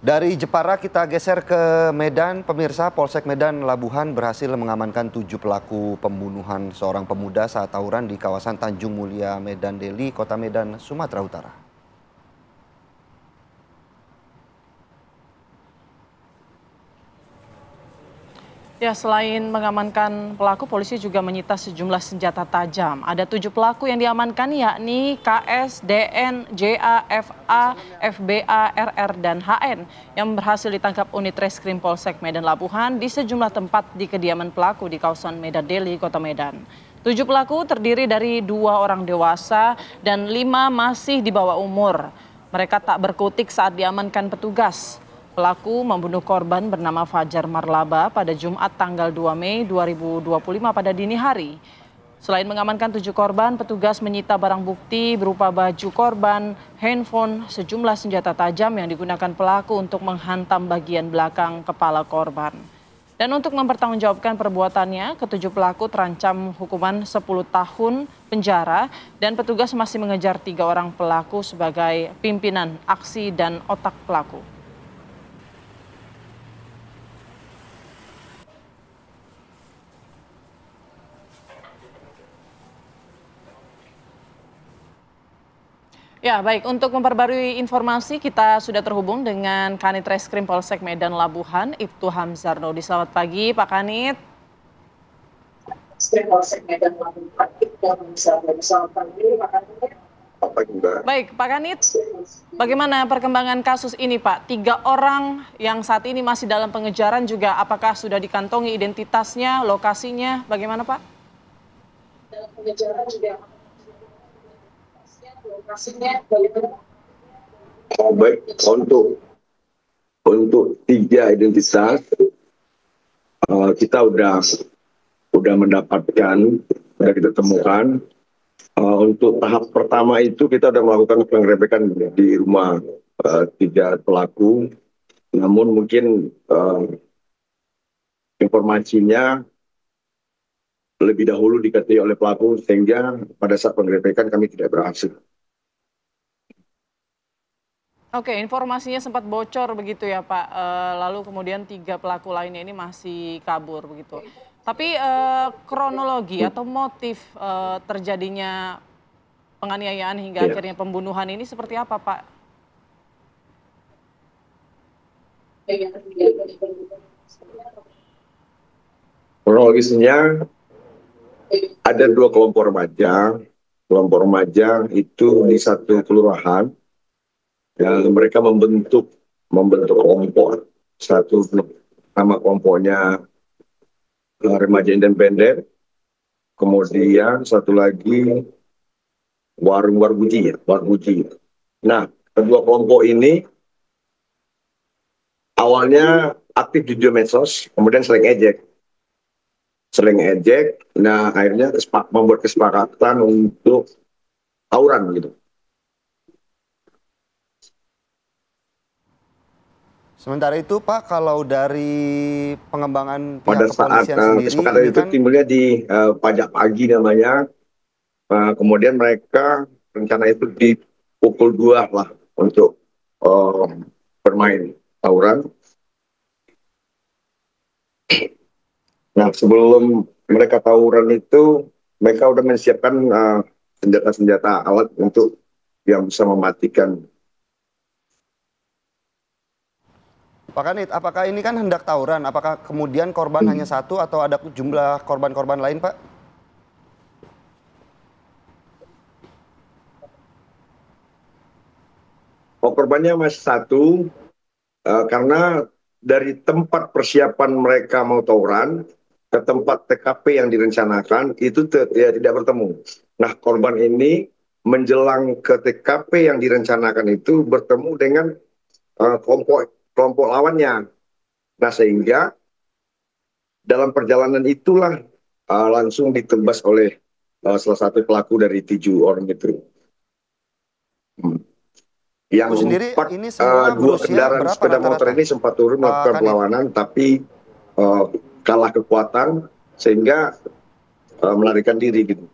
Dari Jepara kita geser ke Medan. Pemirsa, Polsek Medan Labuhan berhasil mengamankan 7 pelaku pembunuhan seorang pemuda saat tawuran di kawasan Tanjung Mulia, Medan Deli, Kota Medan, Sumatera Utara. Ya, selain mengamankan pelaku, polisi juga menyita sejumlah senjata tajam. Ada 7 pelaku yang diamankan, yakni KS, DN, JA, FA, FBA, RR, dan HN yang berhasil ditangkap unit Reskrim Polsek Medan Labuhan di sejumlah tempat di kediaman pelaku di kawasan Medan Deli, Kota Medan. 7 pelaku terdiri dari 2 orang dewasa dan 5 masih di bawah umur. Mereka tak berkutik saat diamankan petugas. Pelaku membunuh korban bernama Fajar Marlaba pada Jumat tanggal 2 Mei 2025 pada dini hari. Selain mengamankan 7 korban, petugas menyita barang bukti berupa baju korban, handphone, sejumlah senjata tajam yang digunakan pelaku untuk menghantam bagian belakang kepala korban. Dan untuk mempertanggungjawabkan perbuatannya, ketujuh pelaku terancam hukuman 10 tahun penjara dan petugas masih mengejar 3 orang pelaku sebagai pimpinan aksi dan otak pelaku. Ya, baik. Untuk memperbarui informasi, kita sudah terhubung dengan Kanit Reskrim Polsek Medan Labuhan, Ibtu Hamzarnodi. Selamat pagi, Pak Kanit. Reskrim Polsek Medan Labuhan, Ibtu Hamzarnodi. Selamat pagi, Pak Kanit. Baik, Pak Kanit, bagaimana perkembangan kasus ini, Pak? 3 orang yang saat ini masih dalam pengejaran juga, apakah sudah dikantongi identitasnya, lokasinya, bagaimana, Pak? Dalam pengejaran juga lokasinya bagaimana? Baik, untuk 3 identitas kita udah mendapatkan, sudah kita temukan. Untuk tahap pertama itu kita sudah melakukan penggerebekan di rumah 3 pelaku. Namun mungkin informasinya lebih dahulu diketahui oleh pelaku sehingga pada saat penggerebekan kami tidak berhasil. Oke, informasinya sempat bocor begitu ya Pak, lalu kemudian 3 pelaku lainnya ini masih kabur begitu. Tapi kronologi atau motif terjadinya penganiayaan hingga akhirnya pembunuhan ini seperti apa Pak? Kronologisnya ada 2 kelompok remaja. Kelompok remaja itu di satu kelurahan. Ya, mereka membentuk kelompok. Satu nama kelompoknya Remaja Independen, kemudian satu lagi Warguji. Nah, kedua kelompok ini awalnya aktif di medsos, kemudian sering ejek. Nah akhirnya membuat kesepakatan untuk tawuran gitu. Sementara itu Pak, kalau dari pengembangan pada pihak saat kepolisian sendiri, kesepakatan ini itu kan timbulnya di pajak pagi namanya. Kemudian mereka rencana itu di pukul 2 lah untuk bermain tawuran. Nah sebelum mereka tawuran itu mereka udah menyiapkan senjata-senjata alat untuk yang bisa mematikan. Pak Kanit, apakah ini kan hendak tawuran? Apakah kemudian korban hanya 1 atau ada jumlah korban-korban lain, Pak? Korbannya masih 1, karena dari tempat persiapan mereka mau tawuran ke tempat TKP yang direncanakan itu tidak bertemu. Nah korban ini menjelang ke TKP yang direncanakan itu bertemu dengan kelompok lawannya. Nah sehingga dalam perjalanan itulah langsung ditebas oleh salah satu pelaku dari 7 orang itu. Yang sendiri, 4, ini semua 2 berusia kendaraan berapa sepeda motor rata-rata? ini sempat turun melakukan perlawanan, tapi kalah kekuatan sehingga melarikan diri gitu.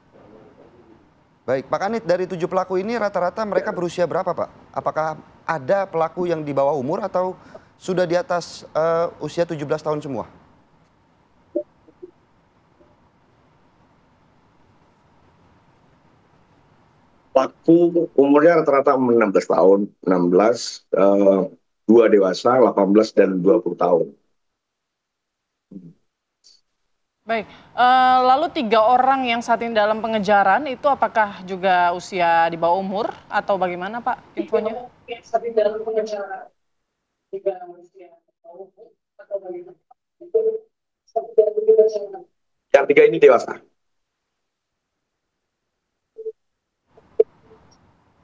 Baik, Pak Kanit, dari 7 pelaku ini rata-rata mereka berusia berapa, Pak? Apakah ada pelaku yang di bawah umur atau sudah di atas usia 17 tahun semua? Pelaku umurnya rata-rata 16 tahun, 16, 2 dewasa, 18 dan 20 tahun. Baik, lalu 3 orang yang saat ini dalam pengejaran itu apakah juga usia di bawah umur atau bagaimana Pak infonya? Tapi dalam pengejaran juga manusia atau bagaimana? Tapi dalam pengejaran. Yang 3 ini dewasa.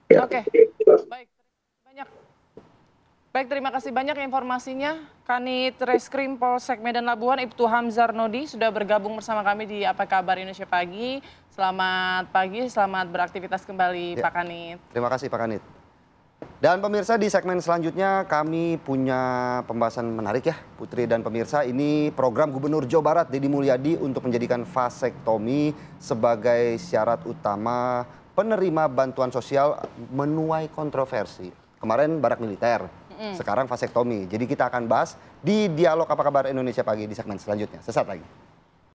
Ya, Oke, dewasa. baik, banyak. Baik, terima kasih banyak informasinya. Kanit Reskrim Polsek Medan Labuhan, Ibtu Hamzar Nodi sudah bergabung bersama kami di Apa Kabar Indonesia Pagi. Selamat pagi, selamat beraktivitas kembali Ya. Pak Kanit. Terima kasih Pak Kanit. Dan pemirsa, di segmen selanjutnya kami punya pembahasan menarik ya Putri dan pemirsa. Ini program Gubernur Jawa Barat Deddy Mulyadi untuk menjadikan vasektomi sebagai syarat utama penerima bantuan sosial menuai kontroversi. Kemarin barak militer, sekarang vasektomi. Jadi kita akan bahas di Dialog Apa Kabar Indonesia Pagi di segmen selanjutnya. Sesaat lagi.